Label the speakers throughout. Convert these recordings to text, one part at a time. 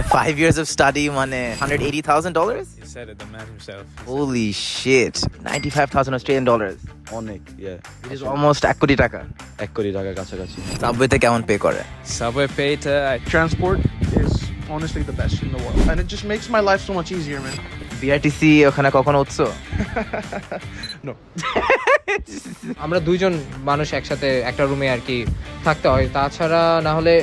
Speaker 1: 5 years of study, $180,000?
Speaker 2: He said it, the man himself.
Speaker 1: Holy shit. 95,000 Australian dollars.
Speaker 3: অনেক
Speaker 1: It is almost 1 কোটি টাকা।
Speaker 3: 1 কোটি টাকার কাছাকাছি।
Speaker 1: সাবওয়েতে কেমন পে করে?
Speaker 2: Subway paid,
Speaker 4: Transport is honestly the best in the world, and it just makes my life so much easier, man.
Speaker 1: BRTC ওখানে কখনো উঠছো?
Speaker 4: No.
Speaker 5: আমরা দুইজন মানুষ একসাথে একটা রুমে আর কি থাকতে হয়, তাছাড়া না হলে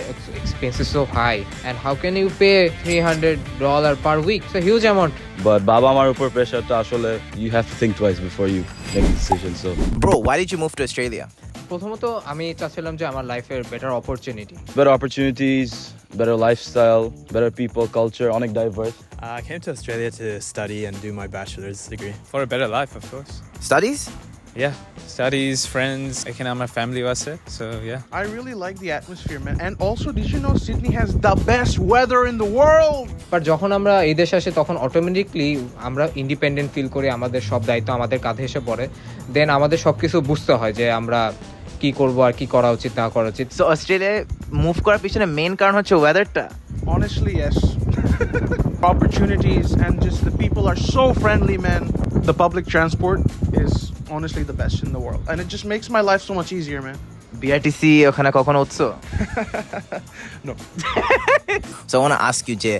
Speaker 5: expenses so high and how can you pay $300 per week? It's a huge amount.
Speaker 3: But বাবা মার উপর প্রেশারটা আসলে you have to think twice before you make the decision. So
Speaker 1: Bro, why did you move to Australia?
Speaker 5: প্রথমত আমি চাচ্ছিলাম যে আমার লাইফের better opportunity,
Speaker 3: better opportunities, better lifestyle, better people, culture, অনেক diverse.
Speaker 6: I came to Australia to study and do my bachelor's degree.
Speaker 2: for a better life, of course.
Speaker 1: Studies?
Speaker 2: Yeah, studies, friends, এখানে আমার family আছে, so yeah.
Speaker 4: I really like the atmosphere, man. And also, did you know Sydney has the best weather in the world?
Speaker 5: But যখন আমরা এই দেশে আসি তখন automatically আমরা ইন্ডিপেন্ডেন্ট ফিল করি, আমাদের সব দায়িত্ব আমাদের কাঁধে এসে পড়ে, দেন আমাদের সব কিছু বুঝতে হয় যে আমরা কি করব আর কি করা উচিত না করা উচিত।
Speaker 1: So অস্ট্রেলিয়ায় মুভ করার পিছনে মেইন কারণ হচ্ছে ওয়েদারটা।
Speaker 4: Honestly, yes. Opportunities and just the people are so friendly, man. The public transport is honestly the best in the world, and it just makes my life so much easier, man.
Speaker 1: BRTC ওখানে কখনো উঠছো?
Speaker 4: No.
Speaker 1: So I want to ask you, Jay,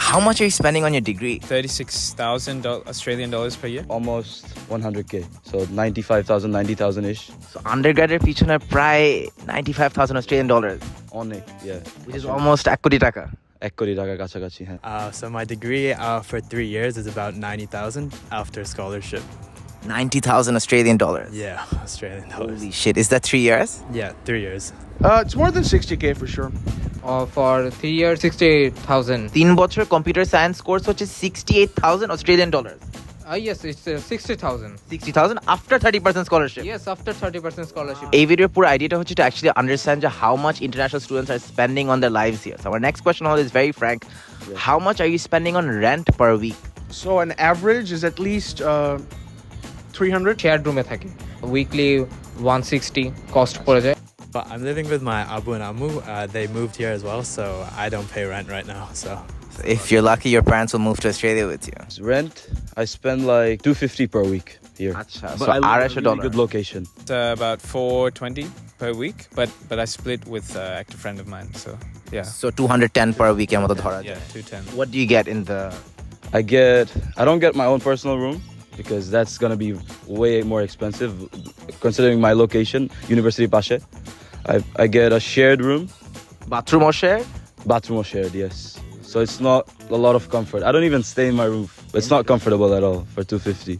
Speaker 1: how much are you spending on your degree?
Speaker 2: $36,000 Australian dollars per year.
Speaker 3: Almost 100k. So 95,000, 90,000-ish.
Speaker 1: So undergraduate পিছনে প্রায় 95,000 Australian dollars,
Speaker 3: অনেক, yeah.
Speaker 1: which is almost 1 কোটি টাকা।
Speaker 3: 1 কোটি টাকার কাছাকাছি, হ্যাঁ।
Speaker 6: So my degree for 3 years is about 90,000 after scholarship.
Speaker 1: 90,000 Australian dollars.
Speaker 6: Yeah, Australian dollars.
Speaker 1: Holy shit, is that 3 years?
Speaker 6: Yeah, 3 years.
Speaker 4: It's more than 60k for sure.
Speaker 5: For 3 years 68,000.
Speaker 1: 3 বছর computer science course হচ্ছে 68,000 Australian dollars.
Speaker 5: Yes, it's 60,000.
Speaker 1: 60,000 after 30% scholarship.
Speaker 5: Yes, after 30% scholarship.
Speaker 1: এই ভিডিওর পুরো আইডিয়াটা হচ্ছে to actually understand how much international students are spending on their lives here. So our next question is very frank. How much are you spending on rent per week?
Speaker 4: So an average is at least 300.
Speaker 5: Share রুমে থাকি, weekly 160 cost পড়ে যায়।
Speaker 6: But I'm living with my Abu and Ammu. They moved here as well, so I don't pay rent right now. So
Speaker 1: If you're lucky, your parents will move to Australia with you.
Speaker 3: Rent, I spend like $250 per week here.
Speaker 1: Acha,
Speaker 3: But
Speaker 1: so
Speaker 3: I live in a
Speaker 1: $250.
Speaker 3: really good location.
Speaker 2: It's about $420 per week, but I split with an active friend of mine, so yeah.
Speaker 1: So 210 per week এর মতো ধরা যায়।
Speaker 2: Yeah, 210.
Speaker 1: What do you get in the
Speaker 3: I don't get my own personal room because that's gonna be way more expensive considering my location, University Pashe. I get a shared room,
Speaker 1: bathroom or share?
Speaker 3: bathroom or shared, yes. So it's not a lot of comfort. I don't even stay in my room. It's not comfortable at all for $250.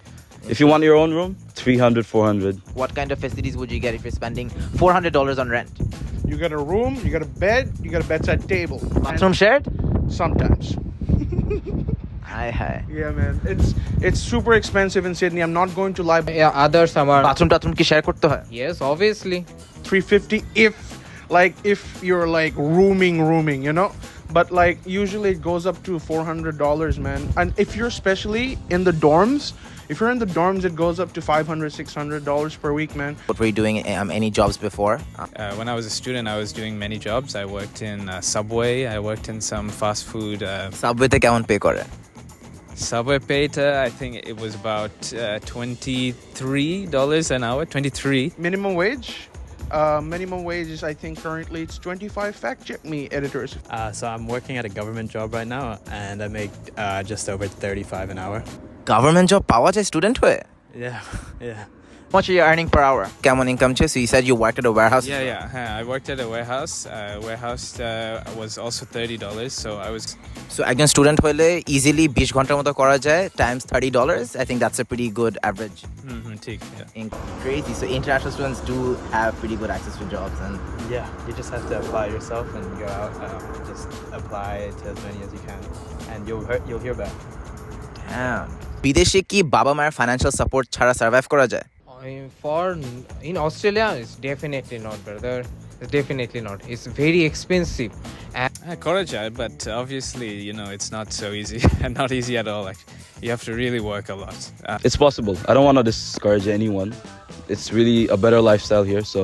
Speaker 3: If you want your own room, $300, $400.
Speaker 1: What kind of facilities would you get if you're spending $400 on rent?
Speaker 4: You got a room, you got a bed, you got a bedside table.
Speaker 1: Bathroom shared?
Speaker 4: And sometimes.
Speaker 1: Hi.
Speaker 4: Yeah, man. It's super expensive in Sydney. I'm not going to lie.
Speaker 5: Others আমার
Speaker 1: bathroom টাথরুম কি share করতে হয়?
Speaker 5: Yes obviously.
Speaker 4: 350 if you're like rooming, you know. But like usually it goes up to $400, man. And if you're especially in the dorms, it goes up to $500, $600 per week, man.
Speaker 1: What were you doing any jobs before?
Speaker 2: When I was a student, I was doing many jobs. I worked in Subway. I worked in some fast food.
Speaker 1: সাবওয়েতে কেমন pay করে?
Speaker 2: Subway paid, I think it was about $23 an hour. 23.
Speaker 4: Minimum wage is, I think currently it's 25. Fact check me, editors.
Speaker 6: So I'm working at a government job right now, and I make just over 35 an hour.
Speaker 1: Government job পাওয়া যায় student হয়ে?
Speaker 6: Yeah.
Speaker 1: How much are you earning per hour? কেমন income ছে? So you said you worked at a warehouse?
Speaker 2: Yeah. I worked at a warehouse. Warehouse was also $30, so I was.
Speaker 1: So একজন student হলে easily 20 ঘন্টার মতো করা যায় times $30. I think that's a pretty good average.
Speaker 2: ঠিক, yeah.
Speaker 1: Crazy. So international students do have pretty good access to jobs, and
Speaker 6: Yeah, you just have to apply yourself and go out. Just apply to as many as you can, and you'll hear back.
Speaker 1: damn. বিদেশে কি বাবা মায়ের financial support ছাড়া survive করা যায়?
Speaker 5: In Australia, it's definitely not, brother. It's definitely not. It's very expensive.
Speaker 2: করা যায়, but obviously, it's not so easy. Not easy at all. Like, you have to really work a lot.
Speaker 3: It's possible. I don't want to discourage anyone. It's really a better lifestyle here, so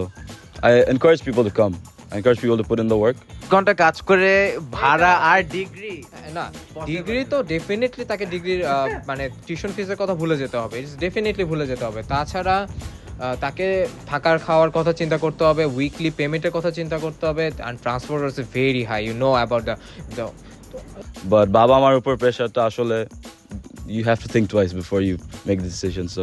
Speaker 3: I encourage people to come. I encourage people to put in the work.
Speaker 1: ঘন্টা কাজ করে ভাড়া আর degree
Speaker 5: না degree তো definitely তাকে ডিগ্রির মানে tuition ফিজের কথা ভুলে যেতে হবে, ইটস ডেফিনেটলি ভুলে যেতে হবে। তাছাড়া তাকে থাকার খাওয়ার কথা চিন্তা করতে হবে, উইকলি পেমেন্টের কথা চিন্তা করতে হবে, and transport is very high, you know about the
Speaker 3: But বাবা মার উপর প্রেশারটা আসলে you have to think twice before you make the decision. So